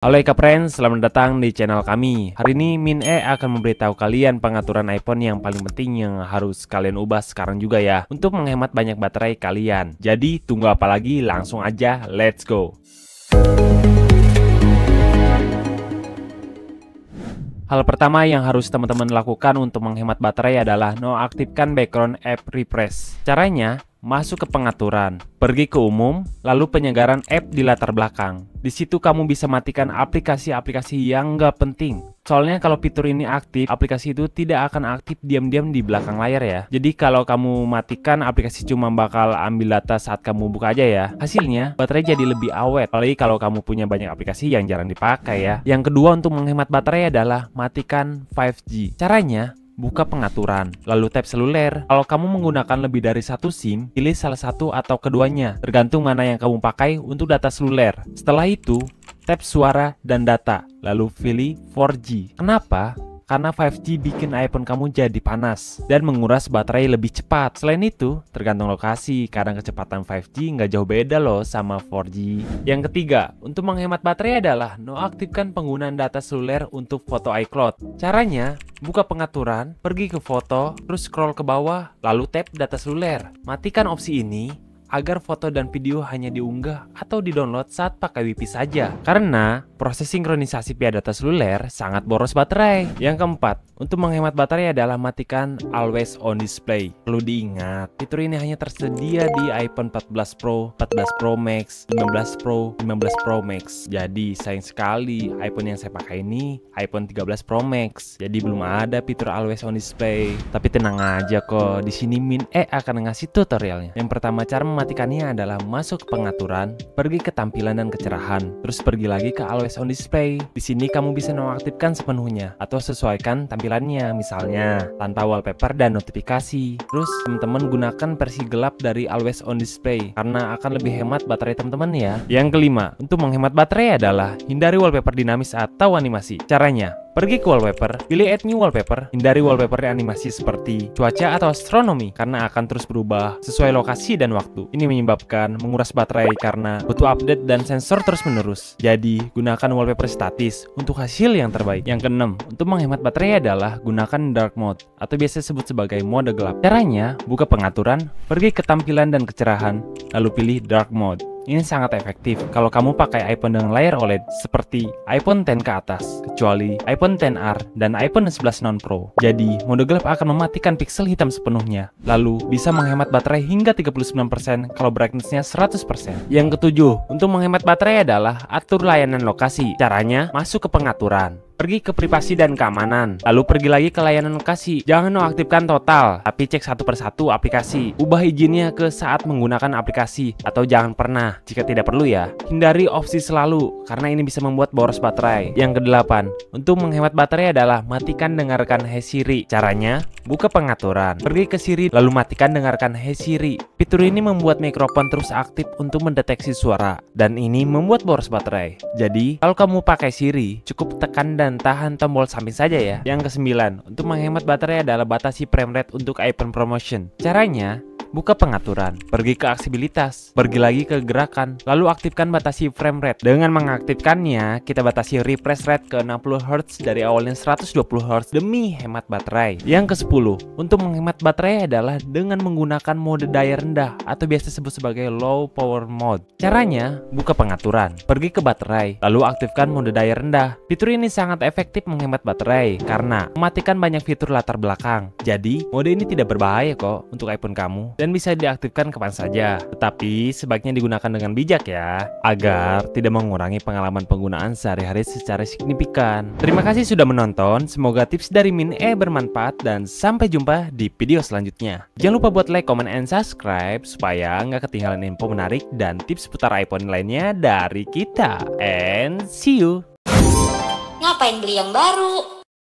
Halo Eka Friends, selamat datang di channel kami. Hari ini Min akan memberitahu kalian pengaturan iPhone yang paling penting yang harus kalian ubah sekarang juga ya, untuk menghemat banyak baterai kalian. Jadi tunggu apa lagi, langsung aja, let's go. Hal pertama yang harus teman-teman lakukan untuk menghemat baterai adalah nonaktifkan background app refresh. Caranya, masuk ke pengaturan, pergi ke umum, lalu penyegaran app di latar belakang. Di situ kamu bisa matikan aplikasi-aplikasi yang nggak penting. Soalnya kalau fitur ini aktif, aplikasi itu tidak akan aktif diam-diam di belakang layar ya. Jadi kalau kamu matikan, aplikasi cuma bakal ambil data saat kamu buka aja ya. Hasilnya, baterai jadi lebih awet. Apalagi kalau kamu punya banyak aplikasi yang jarang dipakai ya. Yang kedua untuk menghemat baterai adalah matikan 5G. Caranya, buka pengaturan, lalu tap seluler. Kalau kamu menggunakan lebih dari satu SIM, pilih salah satu atau keduanya, tergantung mana yang kamu pakai untuk data seluler. Setelah itu, tap suara dan data, lalu pilih 4G. Kenapa? Karena 5G bikin iPhone kamu jadi panas dan menguras baterai lebih cepat. Selain itu, tergantung lokasi, kadang kecepatan 5G nggak jauh beda loh sama 4G. Yang ketiga, untuk menghemat baterai adalah nonaktifkan penggunaan data seluler untuk foto iCloud. Caranya, buka pengaturan, pergi ke foto, terus scroll ke bawah, lalu tap data seluler. Matikan opsi ini agar foto dan video hanya diunggah atau didownload saat pakai WiFi saja. Karena proses sinkronisasi via data seluler sangat boros baterai. Yang keempat, untuk menghemat baterai adalah matikan Always On Display. Perlu diingat, fitur ini hanya tersedia di iPhone 14 Pro, 14 Pro Max, 15 Pro, 15 Pro Max. Jadi sayang sekali iPhone yang saya pakai ini iPhone 13 Pro Max. Jadi belum ada fitur Always On Display. Tapi tenang aja kok, di sini Min akan ngasih tutorialnya. Yang pertama, cara mematikannya adalah masuk ke pengaturan, pergi ke tampilan dan kecerahan, terus pergi lagi ke Always On Display. Di sini kamu bisa nonaktifkan sepenuhnya atau sesuaikan tampilannya, misalnya tanpa wallpaper dan notifikasi. Terus teman-teman gunakan versi gelap dari Always On Display karena akan lebih hemat baterai teman-teman ya. Yang kelima, untuk menghemat baterai adalah hindari wallpaper dinamis atau animasi. Caranya, pergi ke wallpaper, pilih add new wallpaper, hindari wallpaper animasi seperti cuaca atau astronomi karena akan terus berubah sesuai lokasi dan waktu. Ini menyebabkan menguras baterai karena butuh update dan sensor terus menerus. Jadi, gunakan wallpaper statis untuk hasil yang terbaik. Yang keenam, untuk menghemat baterai adalah gunakan dark mode atau biasa disebut sebagai mode gelap. Caranya, buka pengaturan, pergi ke tampilan dan kecerahan, lalu pilih dark mode. Ini sangat efektif kalau kamu pakai iPhone dengan layar OLED seperti iPhone X ke atas, kecuali iPhone XR dan iPhone 11 non Pro. Jadi, mode gelap akan mematikan pixel hitam sepenuhnya, lalu bisa menghemat baterai hingga 39% kalau brightness-nya 100%. Yang ketujuh, untuk menghemat baterai adalah atur layanan lokasi. Caranya, masuk ke pengaturan, pergi ke privasi dan keamanan, lalu pergi lagi ke layanan lokasi. Jangan nonaktifkan total, tapi cek satu persatu aplikasi. Ubah izinnya ke saat menggunakan aplikasi, atau jangan pernah jika tidak perlu ya. Hindari opsi selalu, karena ini bisa membuat boros baterai. Yang kedelapan, untuk menghemat baterai adalah matikan dengarkan Hey Siri. Caranya, buka pengaturan, pergi ke Siri, lalu matikan dengarkan Hey Siri. Fitur ini membuat mikrofon terus aktif untuk mendeteksi suara, dan ini membuat boros baterai. Jadi, kalau kamu pakai Siri, cukup tekan dan tahan tombol samping saja ya. Yang kesembilan, untuk menghemat baterai adalah batasi frame rate untuk iPhone Promotion. Caranya, buka pengaturan, pergi ke aksibilitas, pergi lagi ke gerakan, lalu aktifkan batasi frame rate. Dengan mengaktifkannya, kita batasi refresh rate ke 60 Hz dari awalnya 120 Hz demi hemat baterai. Yang ke-10, untuk menghemat baterai adalah dengan menggunakan mode daya rendah atau biasa disebut sebagai low power mode. Caranya, buka pengaturan, pergi ke baterai, lalu aktifkan mode daya rendah. Fitur ini sangat efektif menghemat baterai karena mematikan banyak fitur latar belakang. Jadi, mode ini tidak berbahaya kok untuk iPhone kamu dan bisa diaktifkan kapan saja. Tetapi sebaiknya digunakan dengan bijak ya, agar tidak mengurangi pengalaman penggunaan sehari-hari secara signifikan. Terima kasih sudah menonton, semoga tips dari Min bermanfaat dan sampai jumpa di video selanjutnya. Jangan lupa buat like, comment, and subscribe supaya nggak ketinggalan info menarik dan tips seputar iPhone lainnya dari kita. And see you! Ngapain beli yang baru?